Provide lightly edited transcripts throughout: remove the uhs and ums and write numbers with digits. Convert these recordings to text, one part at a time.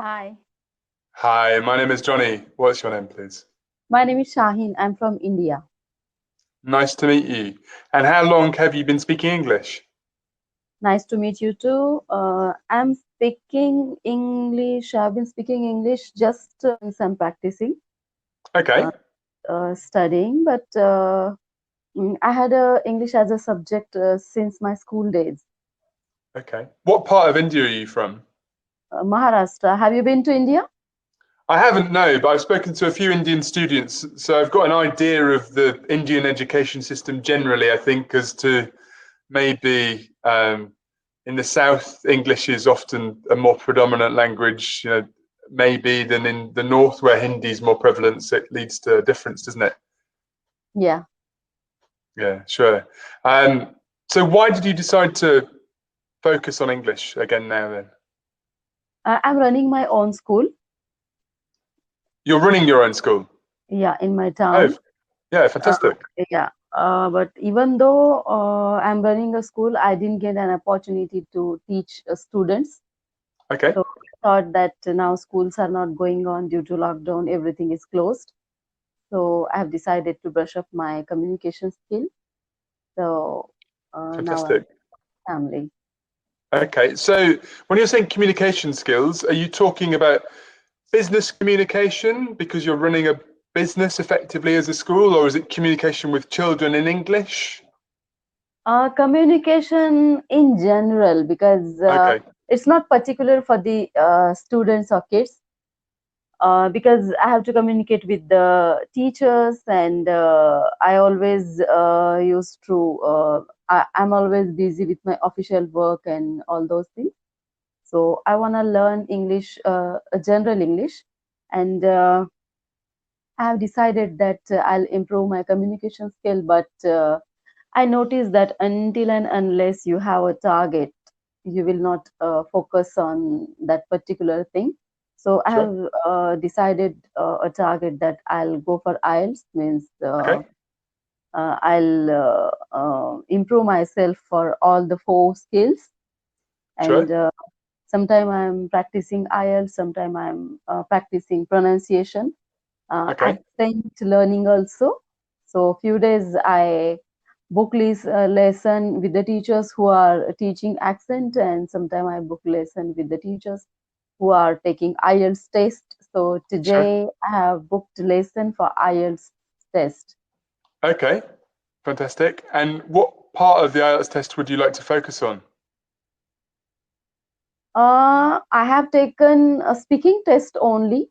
Hi, Hi, my name is Johnny. What's your name, please? my name is Shaheen. I'm from India. Nice to meet you. And how long have you been speaking English? Nice to meet you too. I'm speaking English. I've been speaking English just since I'm practicing, Okay, uh, studying, but I had English as a subject since my school days. okay. What part of India are you from? Maharashtra. Have you been to India? I haven't, no, but I've spoken to a few Indian students, so I've got an idea of the Indian education system generally, I think, as to maybe in the south, English is often a more predominant language, maybe than in the north where Hindi is more prevalent, so it leads to a difference, doesn't it? Yeah. Yeah, sure. So why did you decide to focus on English again now then? I'm running my own school. You're running your own school. Yeah, in my Oh, town. yeah, Uh, fantastic. yeah. But even though I'm running a school, I didn't get an opportunity to teach students. Okay, So I thought that now schools are not going on due to lockdown, everything is closed. So I have decided to brush up my communication skill. So now I'm fantastic. family. Okay, so when you're saying communication skills, are you talking about business communication because you're running a business effectively as a school, or is it communication with children in English? Communication in general, because Okay, it's not particular for the students or kids. Because I have to communicate with the teachers, and I always used to. I'm always busy with my official work and all those things. So I want to learn English, general English, and I have decided that I'll improve my communication skill. But I noticed that until and unless you have a target, you will not focus on that particular thing. So I sure. have decided a target that I'll go for IELTS, means Okay, I'll improve myself for all the four skills. And sure. sometime I'm practicing IELTS, sometime I'm practicing pronunciation, Okay, accent learning also. So few days I book lesson with the teachers who are teaching accent, and sometime I book lesson with the teachers who are taking IELTS test. So sure. today I have booked lesson for IELTS test. Okay, fantastic. And what part of the IELTS test would you like to focus on? I have taken a speaking test only,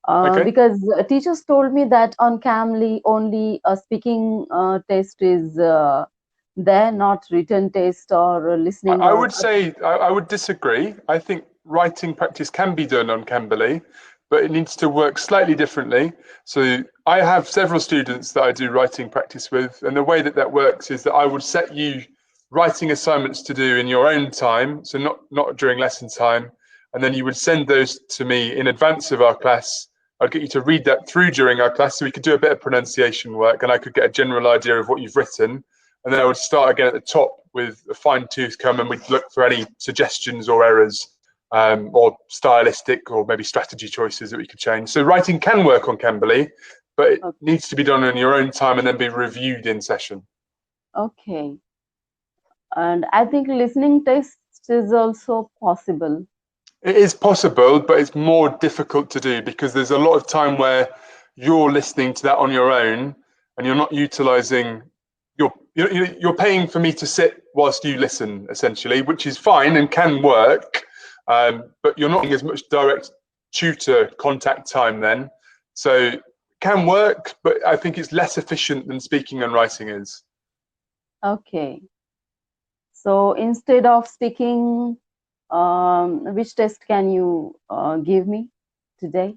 Okay. because teachers told me that on Cambly only a speaking test is there, not written test or I listening I or would say I would disagree. I think writing practice can be done on Cambly, but it needs to work slightly differently. So I have several students that I do writing practice with, and the way that that works is that I would set you writing assignments to do in your own time, so not during lesson time, and then you would send those to me in advance of our class. I'd get you to read that through during our class so we could do a bit of pronunciation work and I could get a general idea of what you've written, and then I would start again at the top with a fine tooth comb, and we'd look for any suggestions or errors, or stylistic or maybe strategy choices that we could change. So writing can work on Cambly, but it needs to be done in your own time and then be reviewed in session. okay. And I think listening test is also possible. It is possible, but it's more difficult to do because there's a lot of time where you're listening to that on your own and you're not utilizing you're paying for me to sit whilst you listen, essentially, which is fine and can work, but you're not getting as much direct tutor contact time then. So it can work, but I think it's less efficient than speaking and writing is. Okay. So instead of speaking, which test can you give me today?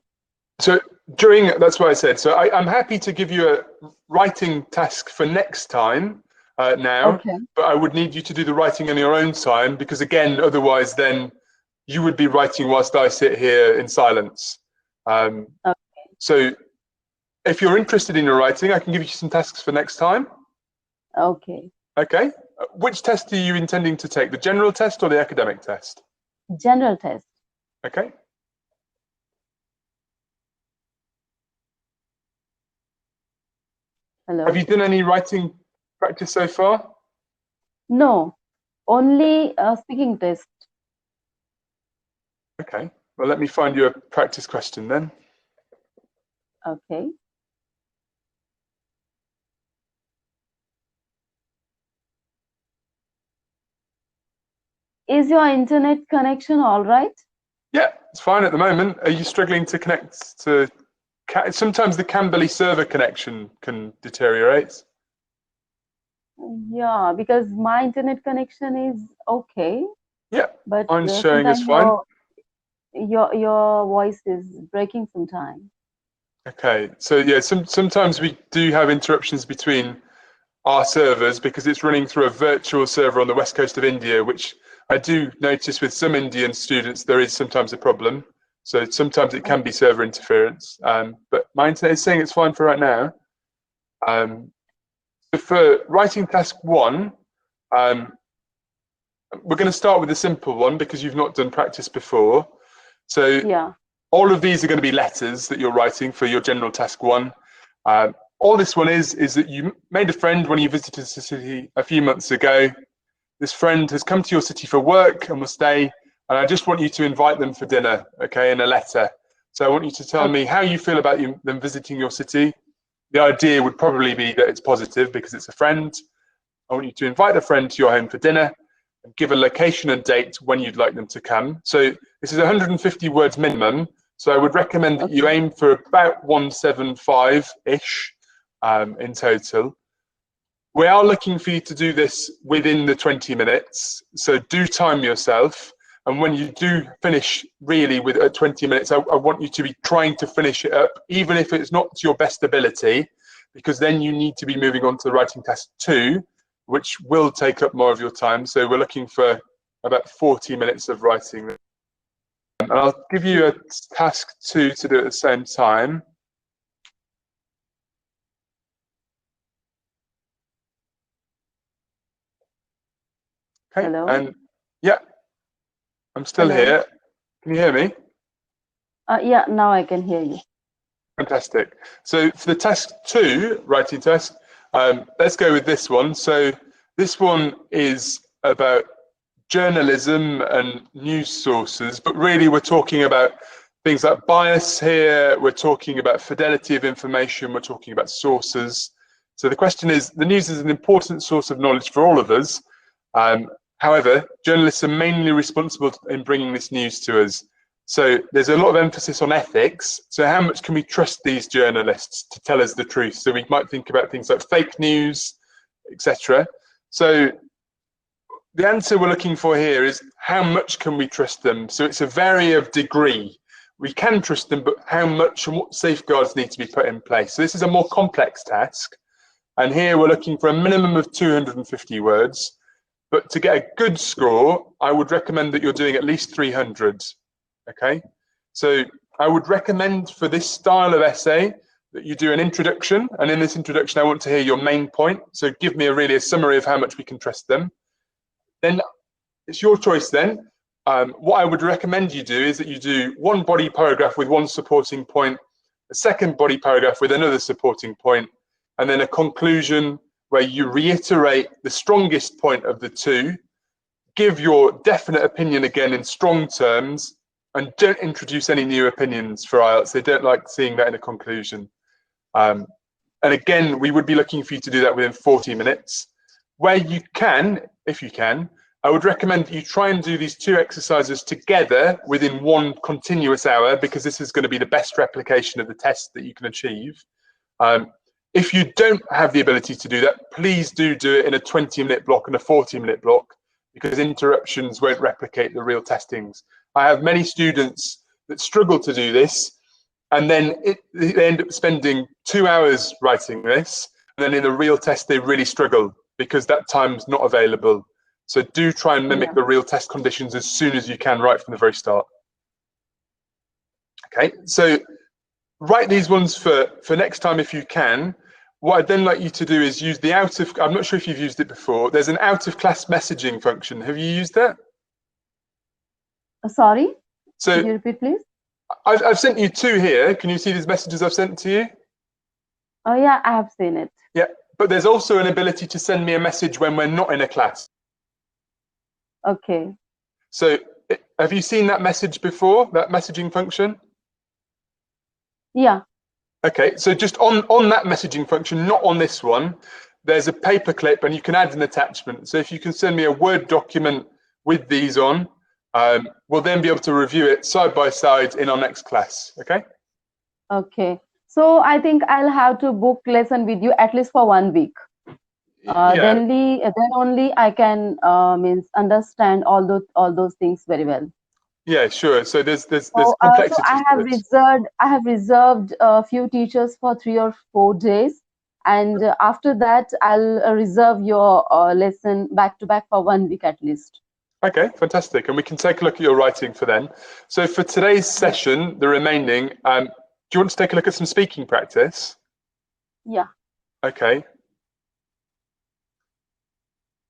So that's what I said. So I'm happy to give you a writing task for next time now, Okay. but I would need you to do the writing in your own time because again, otherwise then you would be writing whilst I sit here in silence. Um, so if you're interested in your writing, I can give you some tasks for next time. Okay. Okay. Which test are you intending to take? The general test or the academic test? General test. Okay. Have Hello. you done any writing practice so far? No, only speaking test. Okay. Well, let me find you a practice question then. Okay. Is your internet connection all right? Yeah, it's fine at the moment. Are you struggling to connect to? Sometimes the Cambly server connection can deteriorate. Yeah, because my internet connection is okay, Yeah, but mine's showing as sometimes fine. your voice is breaking sometime. Okay, so yeah, sometimes we do have interruptions between our servers because it's running through a virtual server on the west coast of India, which I do notice with some Indian students there is sometimes a problem. So sometimes it can be server interference, but my internet is saying it's fine for right now. So for writing task one, um, we're going to start with a simple one because you've not done practice before. So Yeah. all of these are going to be letters that you're writing for your general task one. All this one is that you made a friend when you visited the city a few months ago. This friend has come to your city for work and will stay, and I just want you to invite them for dinner, okay, in a letter. So I want you to tell me Okay. how you feel about them visiting your city. The idea would probably be that it's positive because it's a friend. I want you to invite a friend to your home for dinner and give a location and date when you'd like them to come. So this is 150 words minimum. So I would recommend that you Okay. aim for about 175-ish in total. We are looking for you to do this within the 20 minutes. So do time yourself. And when you do finish really with 20 minutes, I want you to be trying to finish it up, even if it's not to your best ability, because then you need to be moving on to the writing task two, which will take up more of your time. So we're looking for about 40 minutes of writing. And I'll give you a task two to do at the same time. Okay, Hello. and yeah, I'm still Hello. here. Can you hear me? Yeah, now I can hear you. Fantastic. So for the task two, writing task, let's go with this one. So this one is about journalism and news sources, but really we're talking about things like bias here, we're talking about fidelity of information, we're talking about sources. So the question is, the news is an important source of knowledge for all of us. However, journalists are mainly responsible in bringing this news to us. So there's a lot of emphasis on ethics. So how much can we trust these journalists to tell us the truth? So we might think about things like fake news, etc. So the answer we're looking for here is how much can we trust them? So it's a vary of degree. We can trust them, but how much and what safeguards need to be put in place? So this is a more complex task. And here we're looking for a minimum of 250 words. But to get a good score, I would recommend that you're doing at least 300. Okay, so I would recommend for this style of essay that you do an introduction, and in this introduction I want to hear your main point. So give me a summary of how much we can trust them. Then it's your choice then. What I would recommend you do is that you do one body paragraph with one supporting point, a second body paragraph with another supporting point, and then a conclusion where you reiterate the strongest point of the two, give your definite opinion again in strong terms, and don't introduce any new opinions for IELTS. They don't like seeing that in a conclusion. And again, we would be looking for you to do that within 40 minutes. Where you can, if you can, I would recommend that you try and do these two exercises together within one continuous hour, because this is going to be the best replication of the test that you can achieve. If you don't have the ability to do that, please do it in a 20-minute block and a 40-minute block, because interruptions won't replicate the real testings. I have many students that struggle to do this, and then they end up spending 2 hours writing this, and then in a real test they really struggle because that time's not available. So do try and mimic Yeah. the real test conditions as soon as you can, right from the very start. Okay, so write these ones for next time if you can. What I'd then like you to do is use the I'm not sure if you've used it before, there's an out of class messaging function. Have you used that? Sorry, could So you repeat, please? I've sent you two here. Can you see these messages I've sent to you? Oh yeah, I have seen it. Yeah, but there's also an ability to send me a message when we're not in a class. Okay. So have you seen that message before, that messaging function? Yeah. Okay, so just on that messaging function, not on this one, there's a paperclip and you can add an attachment. So if you can send me a Word document with these on, we'll then be able to review it side by side in our next class, okay? Okay. So I think I'll have to book lesson with you at least for 1 week. Yeah, Then only I can means understand all those things very well. yeah, sure. So there's So complexities to it. I have reserved a few teachers for 3 or 4 days, and after that I'll reserve your lesson back to back for 1 week at least. Okay, fantastic. And we can take a look at your writing for then. So for today's Yeah. session, the remaining, do you want to take a look at some speaking practice? Yeah. Okay.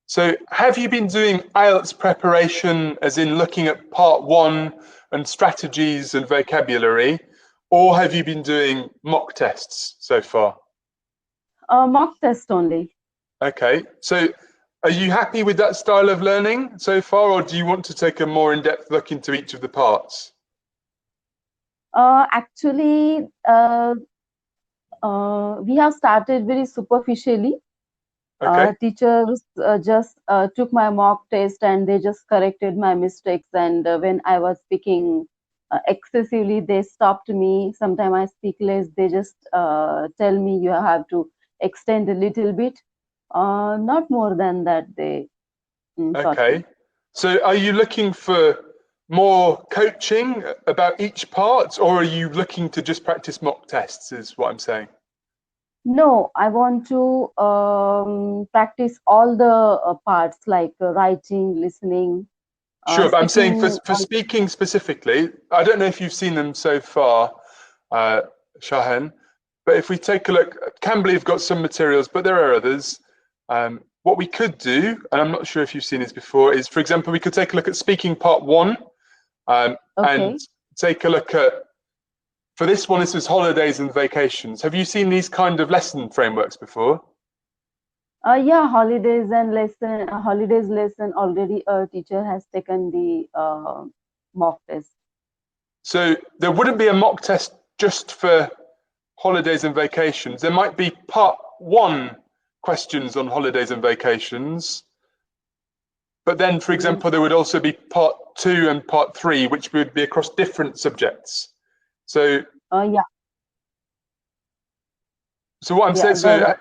So have you been doing IELTS preparation as in looking at part one and strategies and vocabulary, or have you been doing mock tests so far? Mock test only. Okay. So are you happy with that style of learning so far, or do you want to take a more in-depth look into each of the parts? Actually, we have started very superficially. Okay. Teachers just took my mock test and they just corrected my mistakes. And when I was speaking excessively, they stopped me. Sometimes I speak less. They just tell me you have to extend a little bit. Not more than that, they taught Okay. me. So are you looking for more coaching about each part, or are you looking to just practice mock tests, is what I'm saying? No, I want to practice all the parts like writing, listening, Sure, but I'm saying speaking. for speaking specifically, I don't know if you've seen them so far, uh, Shahan, but if we take a look, Cambly have got some materials, but there are others. What we could do, and I'm not sure if you've seen this before, is, for example, we could take a look at speaking part one, and Okay. take a look at, for this one, this is holidays and vacations. Have you seen these kind of lesson frameworks before? Yeah, holidays lesson already a teacher has taken the mock test. So there wouldn't be a mock test just for holidays and vacations. There might be part one questions on holidays and vacations, but then, for Mm. example, there would also be part two and part three, which would be across different subjects. So, Yeah, so what I'm yeah, saying, there.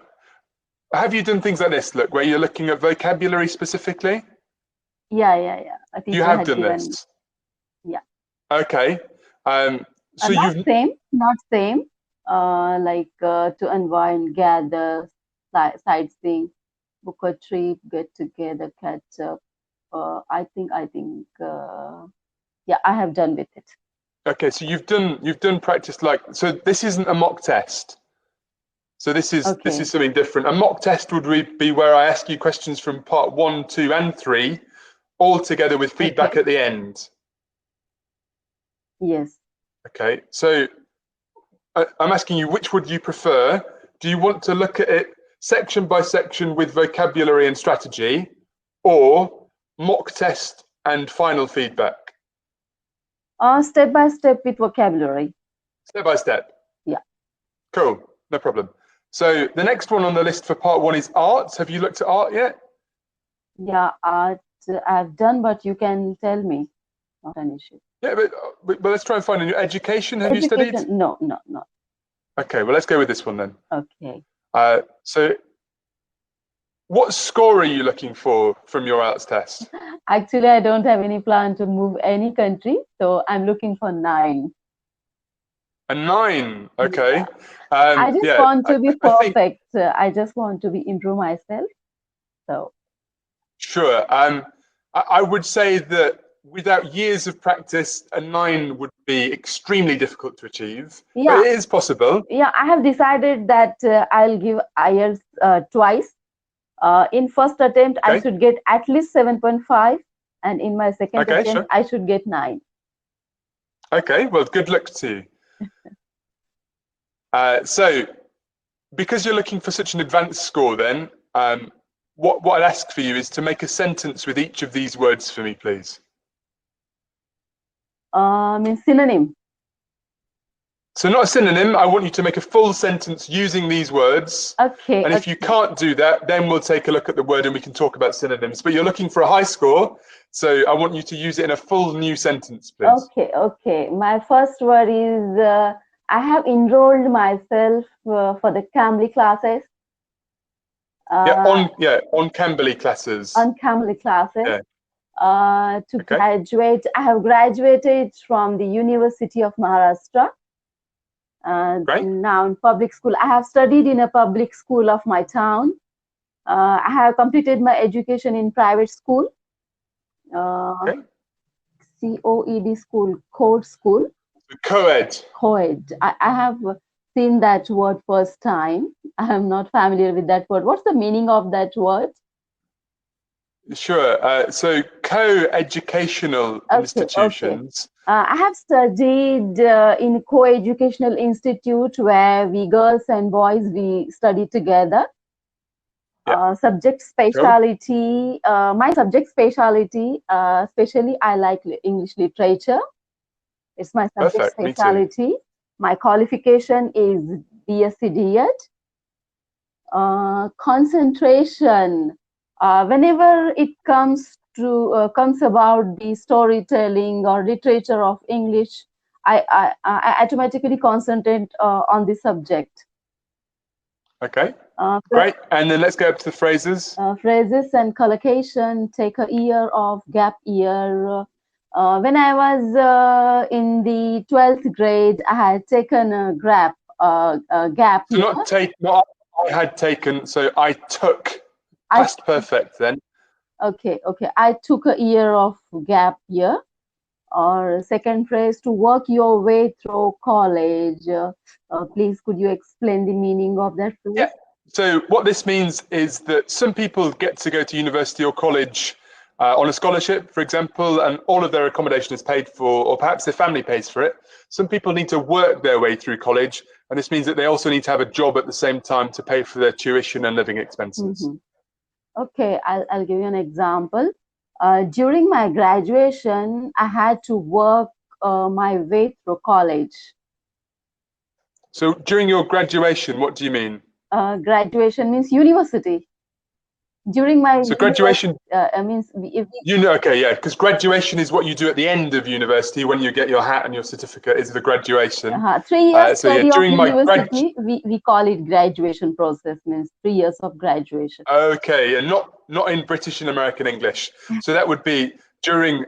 so have you done things like this, look, where you're looking at vocabulary specifically? Yeah. A You teacher have had done given. this. Yeah, Okay. So not you've, same, not same. Like to unwind, gather, sightseeing, book a trip, get together, catch up. I think. Yeah, I have done with it. okay, so you've done practice like, so this isn't a mock test. So this is Okay, something different. A mock test would be where I ask you questions from part one, two, and three, all together with feedback okay, at the end. yes. Okay, so I'm asking you, which would you prefer? Do you want to look at it section by section with vocabulary and strategy, or mock test and final feedback? Step by step with vocabulary. Step by step. Yeah, Cool, no problem. So the next one on the list for part one is art. Have you looked at art yet? yeah. Art I've done, but you can tell me. Not an issue. Yeah, but let's try and find a new education. Have you studied? Education? No, no, no. Okay, well, let's go with this one then. Okay. So what score are you looking for from your IELTS test? Actually, I don't have any plan to move any country, so I'm looking for 9. A 9. Okay. Yeah. I just Yeah, want to be I think, perfect. I just want to be improve myself. So sure. I would say that without years of practice, a 9 would be extremely difficult to achieve, but yeah, it is possible. yeah. I have decided that I'll give IELTS twice. In first attempt, I Okay. should get at least 7.5, and in my second Okay, attempt, sure. I should get 9. Okay, well, good luck to you. So because you're looking for such an advanced score, then what I'd ask for you is to make a sentence with each of these words for me, please. Means synonym. So not a synonym. I want you to make a full sentence using these words. Okay. And if you can't do that, then we'll take a look at the word and we can talk about synonyms. But you're looking for a high score, so I want you to use it in a full new sentence, please. Okay. My first word is I have enrolled myself for the Cambly classes. On Cambly classes. On Cambly classes. Yeah. To graduate, I have graduated from the University of Maharashtra. Great. Now in public school, I have studied in a public school of my town. I have completed my education in private school. COED school, code school. Co-ed. Co-ed. I have seen that word first time. I am not familiar with that word. What's the meaning of that word? Sure. So co-educational institutions. I have studied in co-educational institute where we girls and boys, we study together. Subject speciality, my subject speciality, especially I like English literature. It's my subject specialty. My qualification is BSc D.Ed. Concentration, whenever it comes about the storytelling or literature of English, I automatically concentrate on the subject. Okay. Great. And then let's go up to the phrases. Phrases and collocation. Take a year of gap year. When I was in the 12th grade, I had taken a gap year. Not I had taken, so I took past perfect then. Okay. I took a year of gap year. Or second phrase, to work your way through college. Please, could you explain the meaning of that phrase? Yeah. So what this means is that some people get to go to university or college on a scholarship, for example, and all of their accommodation is paid for, or perhaps their family pays for it. Some people need to work their way through college, and this means that they also need to have a job at the same time to pay for their tuition and living expenses. Okay, I'll give you an example. During my graduation, I had to work my way through college. So during your graduation, what do you mean? Graduation means university. During my graduation means because graduation is what you do at the end of university when you get your hat and your certificate is the graduation. 3 years study of university, we call it graduation process, means 3 years of graduation. Okay, and not in British and American English. So that would be during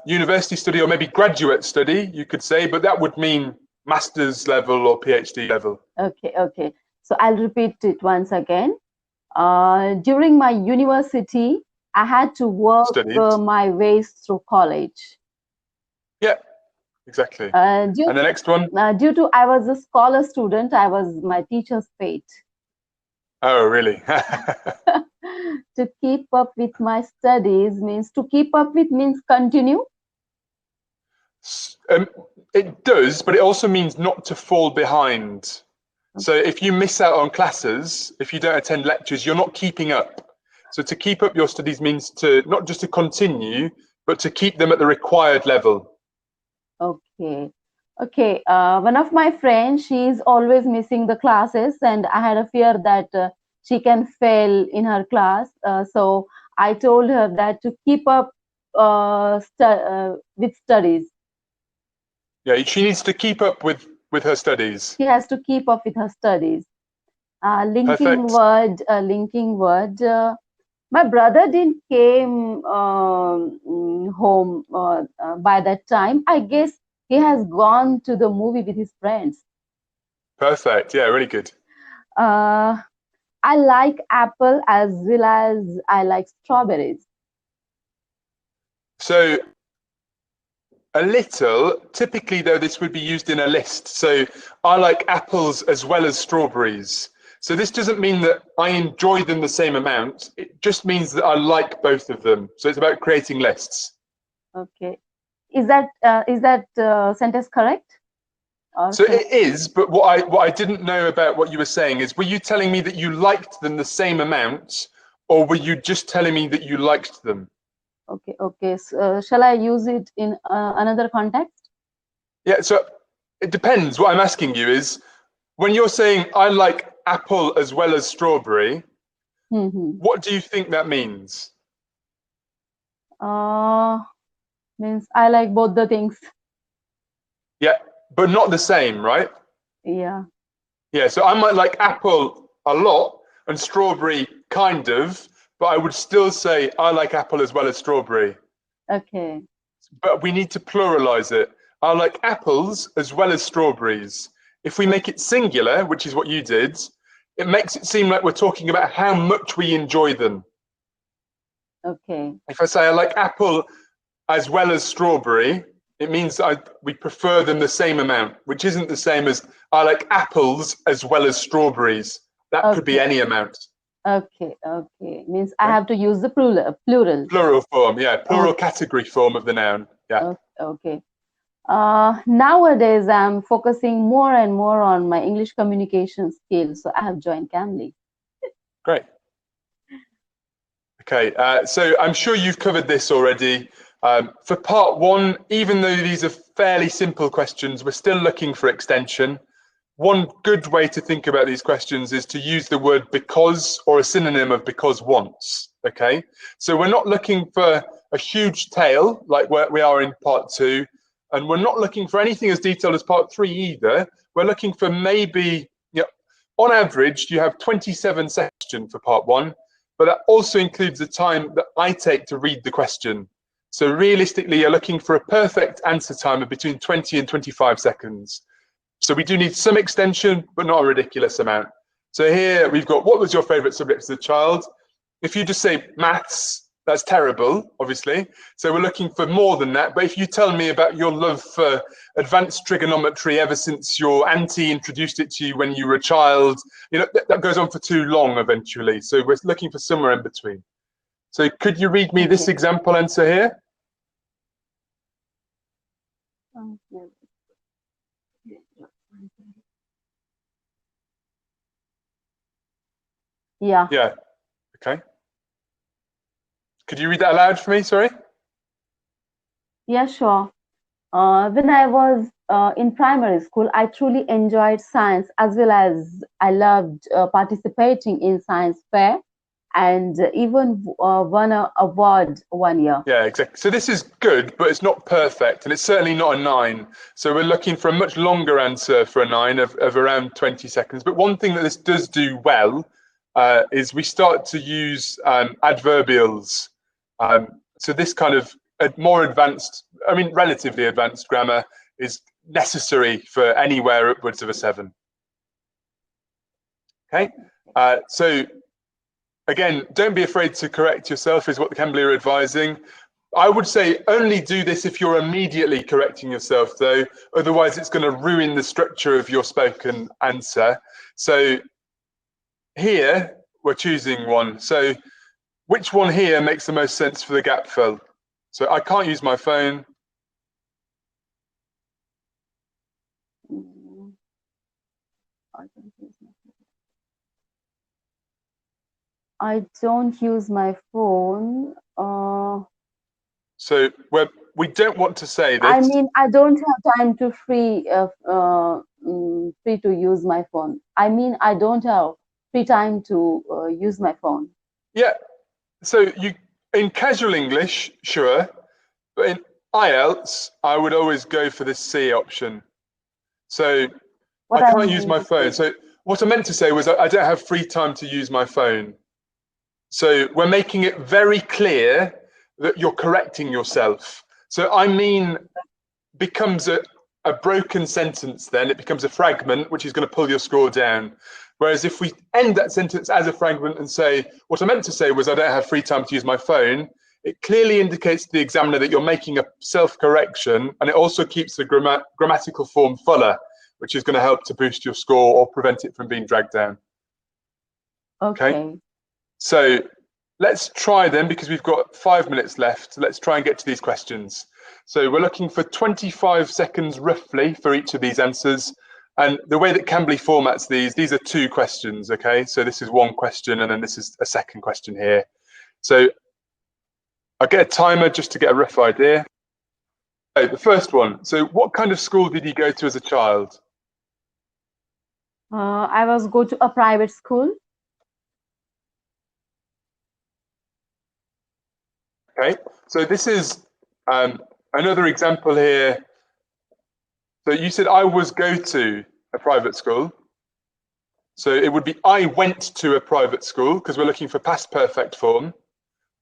university study or maybe graduate study, you could say, but that would mean master's level or PhD level. Okay. So I'll repeat it once again. During my university, I had to work my way through college. Yeah, exactly. And the next one? Due to I was a scholar student, I was my teacher's pet. Oh, really? To keep up with my studies means continue. It does, but it also means not to fall behind. So if you miss out on classes, if you don't attend lectures, you're not keeping up. So to keep up your studies means to not just to continue, but to keep them at the required level. Okay. One of my friends, she's always missing the classes, and I had a fear that she can fail in her class. So I told her that to keep up with studies. Yeah, she needs to keep up with her studies. She has to keep up with her studies. Linking word. My brother didn't came home by that time. I guess he has gone to the movie with his friends. Perfect. Yeah, really good. I like apple as well as I like strawberries. So a little, typically though, this would be used in a list. So I like apples as well as strawberries. So this doesn't mean that I enjoy them the same amount. It just means that I like both of them. So it's about creating lists. Okay. Is that sentence correct? So Okay. it is, but what I didn't know about what you were saying is, were you telling me that you liked them the same amount, or were you just telling me that you liked them? Okay. Okay. So, shall I use it in another context? Yeah, so it depends. What I'm asking you is, when you're saying I like apple as well as strawberry, Mm-hmm. what do you think that means? Uh, Means I like both the things. Yeah, but not the same, right? Yeah. Yeah, so I might like apple a lot and strawberry kind of, but I would still say I like apple as well as strawberry. Okay. But we need to pluralize it. I like apples as well as strawberries. If we make it singular, which is what you did, it makes it seem like we're talking about how much we enjoy them. Okay. If I say I like apple as well as strawberry, it means we prefer them the same amount, which isn't the same as I like apples as well as strawberries. That could be Okay. any amount. Okay. Okay. Means I Okay? have to use the plural. Plural. Plural form, yeah, plural Okay. category form of the noun. Yeah, Okay. Okay. Nowadays, I'm focusing more and more on my English communication skills. So I have joined Cambly. great. Okay, so I'm sure you've covered this already. For part one, even though these are fairly simple questions, we're still looking for extension. One good way to think about these questions is to use the word because or a synonym of because once. Okay, so we're not looking for a huge tail like where we are in part two, and we're not looking for anything as detailed as part three either. We're looking for maybe, on average, you have 27 sections for part one, but that also includes the time that I take to read the question. So realistically, you're looking for a perfect answer time of between 20 and 25 seconds. So we do need some extension, but not a ridiculous amount. So here we've got, what was your favorite subject as a child? If you just say maths, that's terrible, obviously. So we're looking for more than that. But if you tell me about your love for advanced trigonometry ever since your auntie introduced it to you when you were a child, that goes on for too long eventually. So we're looking for somewhere in between. So could you read me this Okay. example answer here? Okay. Yeah. Yeah, okay. Could you read that aloud for me, sorry? Yeah, sure. When I was in primary school, I truly enjoyed science as well as I loved participating in science fair and even won an award 1 year. Yeah, exactly. So this is good, but it's not perfect, and it's certainly not a 9. So we're looking for a much longer answer for a 9 of around 20 seconds. But one thing that this does do well is we start to use adverbials. So this kind of more advanced, I mean, relatively advanced grammar is necessary for anywhere upwards of a 7. Okay, so again, don't be afraid to correct yourself, is what the Cambly are advising. I would say only do this if you're immediately correcting yourself, though. Otherwise, it's going to ruin the structure of your spoken answer. So here, we're choosing one. So which one here makes the most sense for the gap fill? So I can't use my phone. Mm, I don't use my I don't use my phone. So we don't want to say I this. mean, I don't have time to free to use my phone. I mean, I don't have free time to use my phone. Yeah, so you in casual English, sure, but in IELTS, I would always go for the C option. So What I I can't use mean my to phone. say, So what I meant to say was I don't have free time to use my phone. So we're making it very clear that you're correcting yourself. So I mean becomes a broken sentence then, it becomes a fragment, which is going to pull your score down. Whereas if we end that sentence as a fragment and say, what I meant to say was I don't have free time to use my phone, it clearly indicates to the examiner that you're making a self-correction, and it also keeps the grammatical form fuller, which is going to help to boost your score or prevent it from being dragged down. Okay, okay, so let's try then, because we've got 5 minutes left. Let's try and get to these questions. So we're looking for 25 seconds roughly for each of these answers. And the way that Cambly formats these are two questions, okay? So this is one question and then this is a second question here. So I'll get a timer just to get a rough idea. Okay, the first one. So what kind of school did you go to as a child? I was go to a private school. Okay, so this is another example here. So you said I was go to a private school. So it would be I went to a private school because we're looking for past perfect form.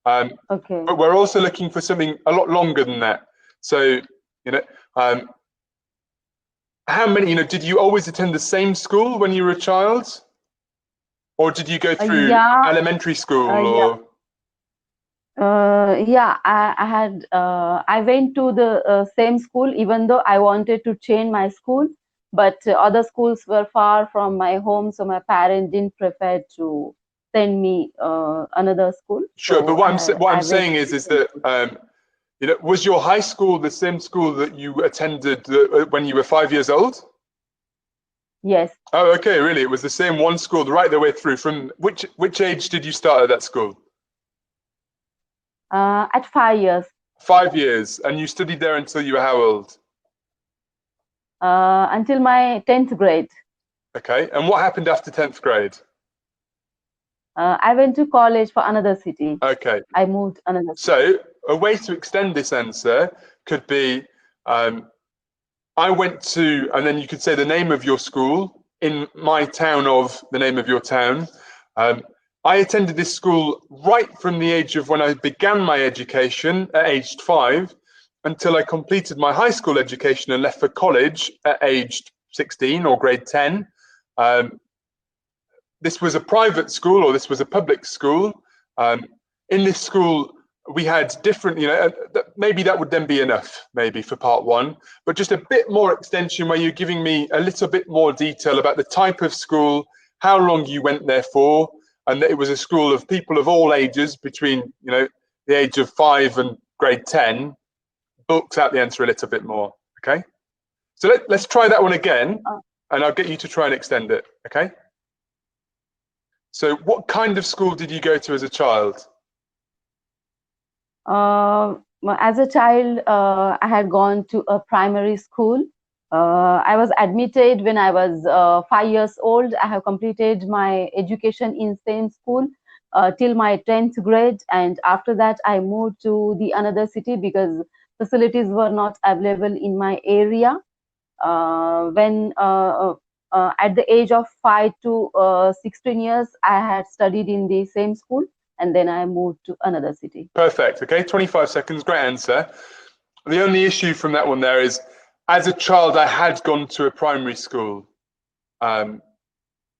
Okay. But we're also looking for something a lot longer than that. So, how many, did you always attend the same school when you were a child? Or did you go through Yeah, elementary school yeah. or? Yeah, I went to the same school even though I wanted to change my school, but other schools were far from my home, so my parents didn't prefer to send me another school. Sure, but So what I'm I went saying to is the same that, school. was your high school the same school that you attended when you were 5 years old? Yes, Oh, okay, really? It was the same one school right the way through. From which age did you start at that school? at 5 years, 5 years, and you studied there until you were how old? until my 10th grade. Okay, and what happened after 10th grade? I went to college for another city. Okay, I moved another city. so a way to extend this answer could be I went to, and then you could say the name of your school in my town of the name of your town. I attended this school right from the age of when I began my education at aged 5 until I completed my high school education and left for college at aged 16 or grade 10. This was a private school or this was a public school. In this school, we had different, maybe that would then be enough, maybe for part one, but just a bit more extension where you're giving me a little bit more detail about the type of school, how long you went there for, and that it was a school of people of all ages between, the age of 5 and grade 10, bulks out the answer a little bit more, okay? So let's try that one again, and I'll get you to try and extend it, okay? So what kind of school did you go to as a child? As a child, I had gone to a primary school. I was admitted when I was 5 years old. I have completed my education in same school till my 10th grade, and after that, I moved to the another city because facilities were not available in my area. When at the age of 5 to 16 years, I had studied in the same school, and then I moved to another city. Perfect. Okay, 25 seconds. Great answer. The only issue from that one there is, as a child, I had gone to a primary school.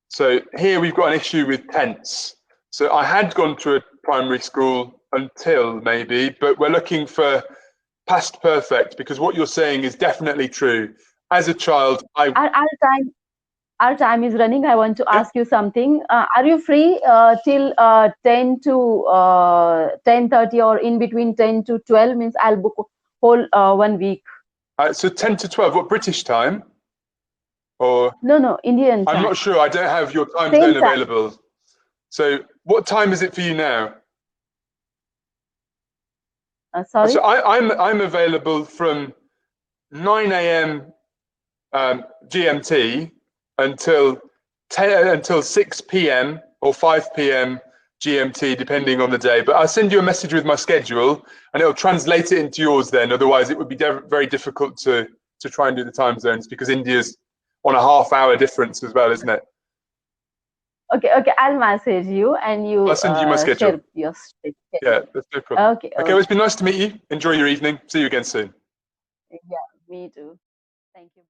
So here we've got an issue with tense. So I had gone to a primary school until maybe, but we're looking for past perfect because what you're saying is definitely true. As a child, Our time is running. I want to yeah. ask you something. Are you free till 10 to 10:30 or in between 10 to 12? Means I'll book whole 1 week. So 10 to 12, what British time? Or No, Indian I'm time. not sure. I don't have your time Same zone time. available. So what time is it for you now? Sorry. So I'm available from 9 a.m. GMT until 6 p.m. or 5 p.m. GMT, depending on the day. But I'll send you a message with my schedule, and it'll translate it into yours. Then, otherwise, it would be very difficult to try and do the time zones because India's on a half-hour difference as well, isn't it? Okay. I'll message you and you I'll send you my schedule. share your schedule. Yeah, that's no problem. Okay. Okay, well, it's been nice to meet you. Enjoy your evening. See you again soon. Yeah, me too. Thank you.